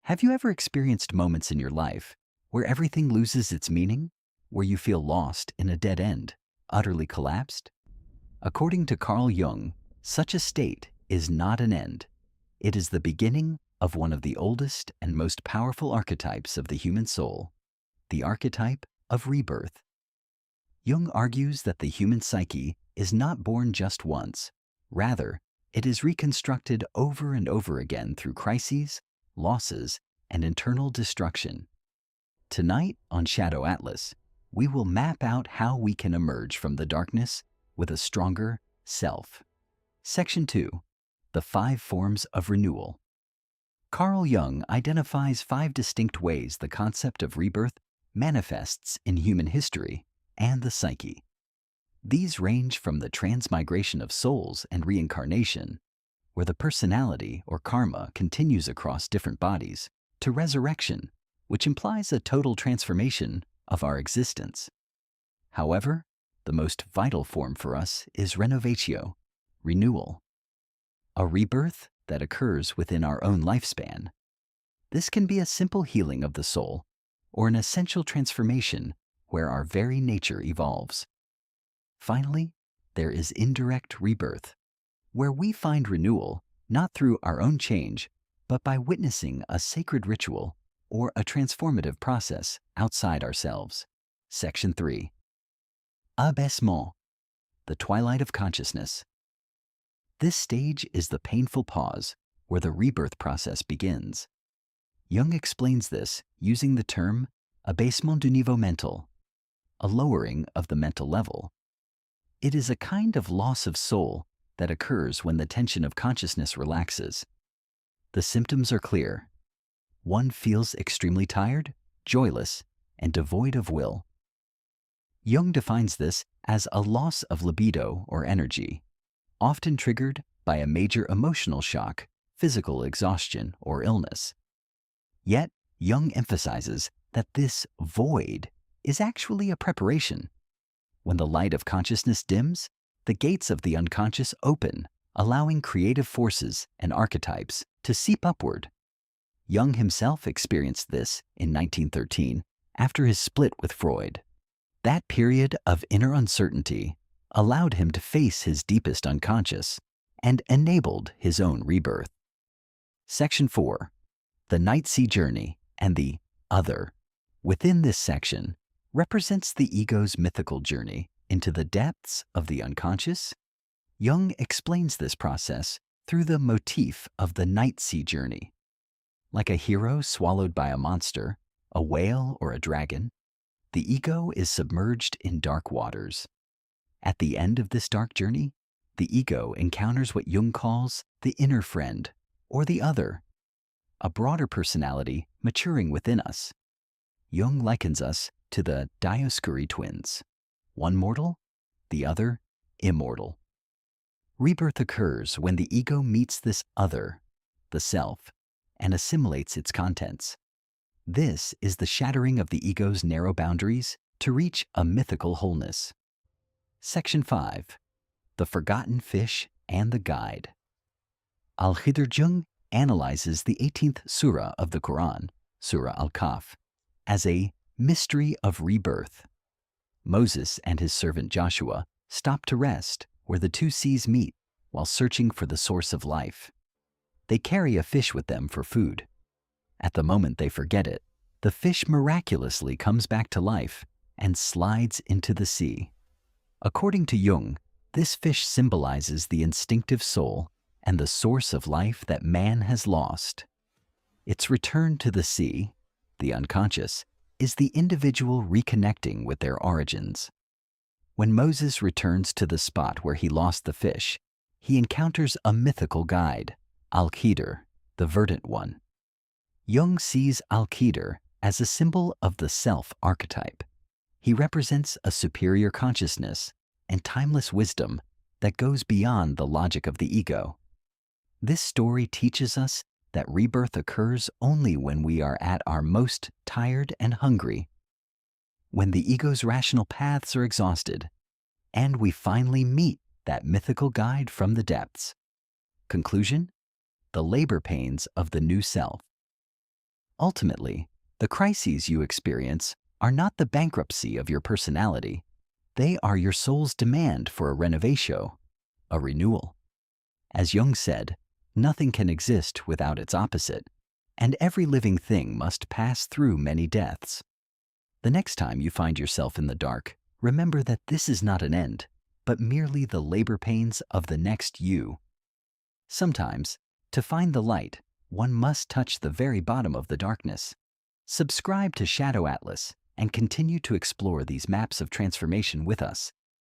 Have you ever experienced moments in your life where everything loses its meaning, where you feel lost in a dead end, utterly collapsed? According to Carl Jung, such a state is not an end. It is the beginning of one of the oldest and most powerful archetypes of the human soul, the archetype of rebirth. Jung argues that the human psyche is not born just once. Rather, it is reconstructed over and over again through crises, losses, and internal destruction. Tonight on Shadow Atlas, we will map out how we can emerge from the darkness with a stronger self. Section 2. The 5 Forms of Renewal. Carl Jung identifies 5 distinct ways the concept of rebirth manifests in human history and the psyche. These range from the transmigration of souls and reincarnation, where the personality or karma continues across different bodies, to resurrection, which implies a total transformation of our existence. However, the most vital form for us is renovatio, renewal, a rebirth that occurs within our own lifespan. This can be a simple healing of the soul or an essential transformation where our very nature evolves. Finally, there is indirect rebirth, where we find renewal not through our own change, but by witnessing a sacred ritual or a transformative process outside ourselves. Section 3. Abaissement, the twilight of consciousness. This stage is the painful pause where the rebirth process begins. Jung explains this using the term abaissement du niveau mental, a lowering of the mental level. It is a kind of loss of soul that occurs when the tension of consciousness relaxes. The symptoms are clear. One feels extremely tired, joyless, and devoid of will. Jung defines this as a loss of libido or energy, often triggered by a major emotional shock, physical exhaustion, or illness. Yet, Jung emphasizes that this void is actually a preparation. When the light of consciousness dims, the gates of the unconscious open, allowing creative forces and archetypes to seep upward. Jung himself experienced this in 1913 after his split with Freud. That period of inner uncertainty allowed him to face his deepest unconscious and enabled his own rebirth. Section 4. The Night Sea Journey and the Other, within this section, represents the ego's mythical journey into the depths of the unconscious. Jung explains this process through the motif of the night sea journey. Like a hero swallowed by a monster, a whale, or a dragon, the ego is submerged in dark waters. At the end of this dark journey, the ego encounters what Jung calls the inner friend, or the other, a broader personality maturing within us. Jung likens us to the Dioscuri twins, one mortal, the other immortal. Rebirth occurs when the ego meets this other, the self, and assimilates its contents. This is the shattering of the ego's narrow boundaries to reach a mythical wholeness. Section 5. The Forgotten Fish and the Guide. Al-Khidr Jung analyzes the 18th Surah of the Quran, Surah Al-Kahf, as a mystery of rebirth. Moses and his servant Joshua stop to rest where the 2 seas meet while searching for the source of life. They carry a fish with them for food. At the moment they forget it, the fish miraculously comes back to life and slides into the sea. According to Jung, this fish symbolizes the instinctive soul and the source of life that man has lost. Its return to the sea, the unconscious, is the individual reconnecting with their origins. When Moses returns to the spot where he lost the fish, he encounters a mythical guide, Al-Khidr, the verdant one. Jung sees Al-Khidr as a symbol of the self archetype. He represents a superior consciousness and timeless wisdom that goes beyond the logic of the ego. This story teaches us that rebirth occurs only when we are at our most tired and hungry, when the ego's rational paths are exhausted, and we finally meet that mythical guide from the depths. Conclusion: the labor pains of the new self. Ultimately, the crises you experience are not the bankruptcy of your personality. They are your soul's demand for a renovation, a renewal. As Jung said, nothing can exist without its opposite, and every living thing must pass through many deaths. The next time you find yourself in the dark, remember that this is not an end, but merely the labor pains of the next you. Sometimes, to find the light, one must touch the very bottom of the darkness. Subscribe to Shadow Atlas and continue to explore these maps of transformation with us.